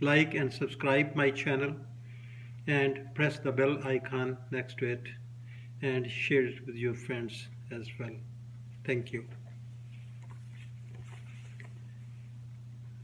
like and subscribe my channel and press the bell icon next to it and share it with your friends as well. Thank you.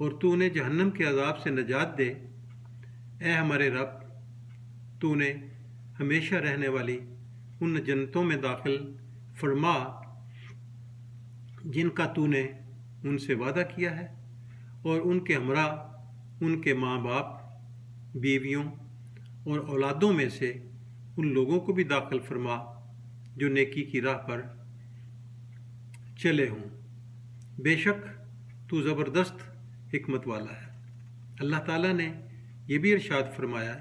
اور تو انہیں جہنم کے عذاب سے نجات دے۔ اے ہمارے رب، تو انہیں ہمیشہ رہنے والی ان جنتوں میں داخل فرما جن کا تو نے ان سے وعدہ کیا ہے، اور ان کے ہمراہ ان کے ماں باپ، بیویوں اور اولادوں میں سے ان لوگوں کو بھی داخل فرما جو نیکی کی راہ پر چلے ہوں۔ بے شک تو زبردست حکمت والا ہے۔ اللہ تعالیٰ نے یہ بھی ارشاد فرمایا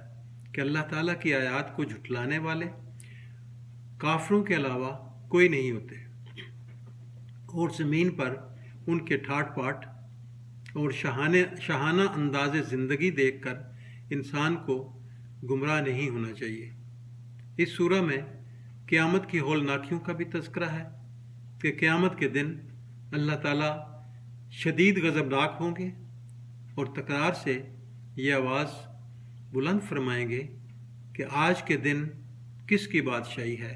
کہ اللہ تعالیٰ کی آیات کو جھٹلانے والے کافروں کے علاوہ کوئی نہیں ہوتے، اور زمین پر ان کے ٹھاٹ پاٹ اور شاہانہ انداز زندگی دیکھ کر انسان کو گمراہ نہیں ہونا چاہیے۔ اس سورہ میں قیامت کی ہولناکیوں کا بھی تذکرہ ہے کہ قیامت کے دن اللہ تعالیٰ شدید غضبناک ہوں گے اور تکرار سے یہ آواز بلند فرمائیں گے کہ آج کے دن کس کی بادشاہی ہے،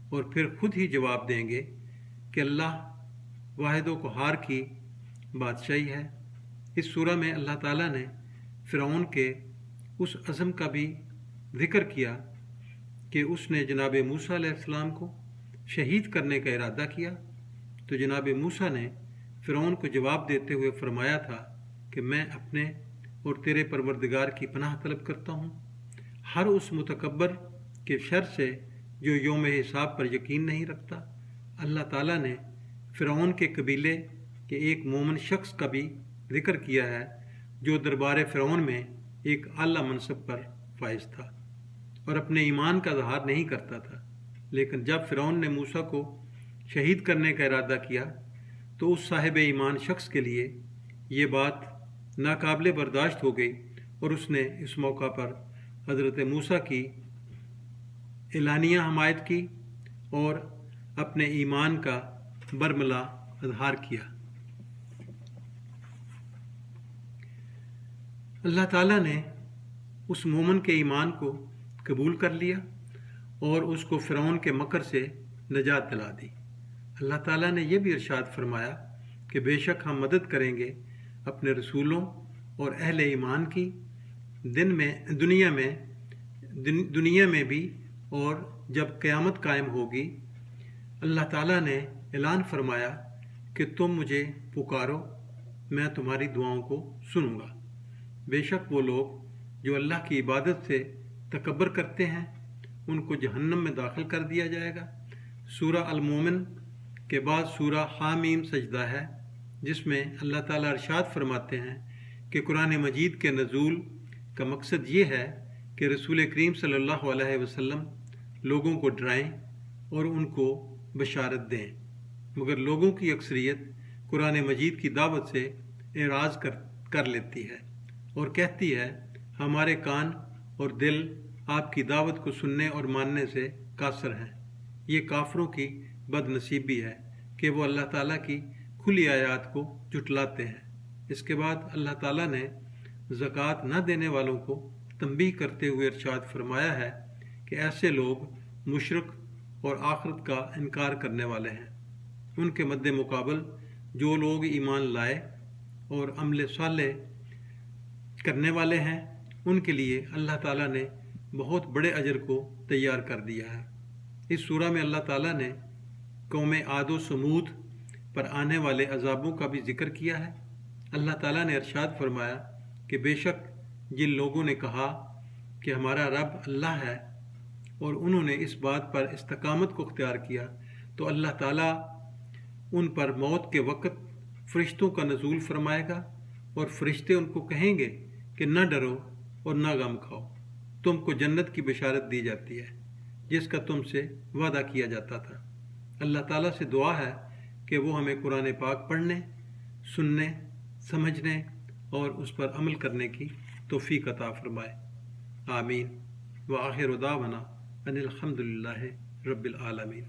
اور پھر خود ہی جواب دیں گے کہ اللہ واحد و قہار کی بادشاہی ہے۔ اس سورہ میں اللہ تعالیٰ نے فرعون کے اس عزم کا بھی ذکر کیا کہ اس نے جناب موسیٰ علیہ السلام کو شہید کرنے کا ارادہ کیا، تو جناب موسیٰ نے فرعون کو جواب دیتے ہوئے فرمایا تھا کہ میں اپنے اور تیرے پروردگار کی پناہ طلب کرتا ہوں ہر اس متکبر کے شر سے جو یوم حساب پر یقین نہیں رکھتا۔ اللہ تعالیٰ نے فرعون کے قبیلے کے ایک مومن شخص کا بھی ذکر کیا ہے جو دربار فرعون میں ایک اعلیٰ منصب پر فائز تھا اور اپنے ایمان کا اظہار نہیں کرتا تھا، لیکن جب فرعون نے موسیٰ کو شہید کرنے کا ارادہ کیا تو اس صاحب ایمان شخص کے لیے یہ بات ناقابل برداشت ہو گئی، اور اس نے اس موقع پر حضرت موسیٰ کی اعلانیہ حمایت کی اور اپنے ایمان کا برملا اظہار کیا۔ اللہ تعالیٰ نے اس مومن کے ایمان کو قبول کر لیا اور اس کو فرعون کے مکر سے نجات دلا دی۔ اللہ تعالیٰ نے یہ بھی ارشاد فرمایا کہ بے شک ہم مدد کریں گے اپنے رسولوں اور اہل ایمان کی دنیا میں بھی، اور جب قیامت قائم ہوگی۔ اللہ تعالیٰ نے اعلان فرمایا کہ تم مجھے پکارو، میں تمہاری دعاؤں کو سنوں گا۔ بے شک وہ لوگ جو اللہ کی عبادت سے تکبر کرتے ہیں ان کو جہنم میں داخل کر دیا جائے گا۔ سورہ المومن کے بعد سورہ حامیم سجدہ ہے، جس میں اللہ تعالیٰ ارشاد فرماتے ہیں کہ قرآن مجید کے نزول کا مقصد یہ ہے کہ رسول کریم صلی اللہ علیہ وسلم لوگوں کو ڈرائیں اور ان کو بشارت دیں، مگر لوگوں کی اکثریت قرآن مجید کی دعوت سے اعراض کر لیتی ہے اور کہتی ہے ہمارے کان اور دل آپ کی دعوت کو سننے اور ماننے سے قاصر ہیں۔ یہ کافروں کی بد نصیبی ہے کہ وہ اللہ تعالیٰ کی کھلی آیات کو جھٹلاتے ہیں۔ اس کے بعد اللہ تعالیٰ نے زکوٰۃ نہ دینے والوں کو تنبیہ کرتے ہوئے ارشاد فرمایا ہے کہ ایسے لوگ مشرک اور آخرت کا انکار کرنے والے ہیں۔ ان کے مد مقابل جو لوگ ایمان لائے اور عمل صالح کرنے والے ہیں ان کے لیے اللہ تعالیٰ نے بہت بڑے اجر کو تیار کر دیا ہے۔ اس سورہ میں اللہ تعالیٰ نے قوم عاد و سمود پر آنے والے عذابوں کا بھی ذکر کیا ہے۔ اللہ تعالیٰ نے ارشاد فرمایا کہ بے شک جن لوگوں نے کہا کہ ہمارا رب اللہ ہے اور انہوں نے اس بات پر استقامت کو اختیار کیا، تو اللہ تعالیٰ ان پر موت کے وقت فرشتوں کا نزول فرمائے گا، اور فرشتے ان کو کہیں گے کہ نہ ڈرو اور نہ غم کھاؤ، تم کو جنت کی بشارت دی جاتی ہے جس کا تم سے وعدہ کیا جاتا تھا۔ اللہ تعالیٰ سے دعا ہے کہ وہ ہمیں قرآن پاک پڑھنے، سننے، سمجھنے اور اس پر عمل کرنے کی توفیق عطا فرمائے۔ آمین۔ وآخر دعوانا ان الحمد للہ رب العالمین۔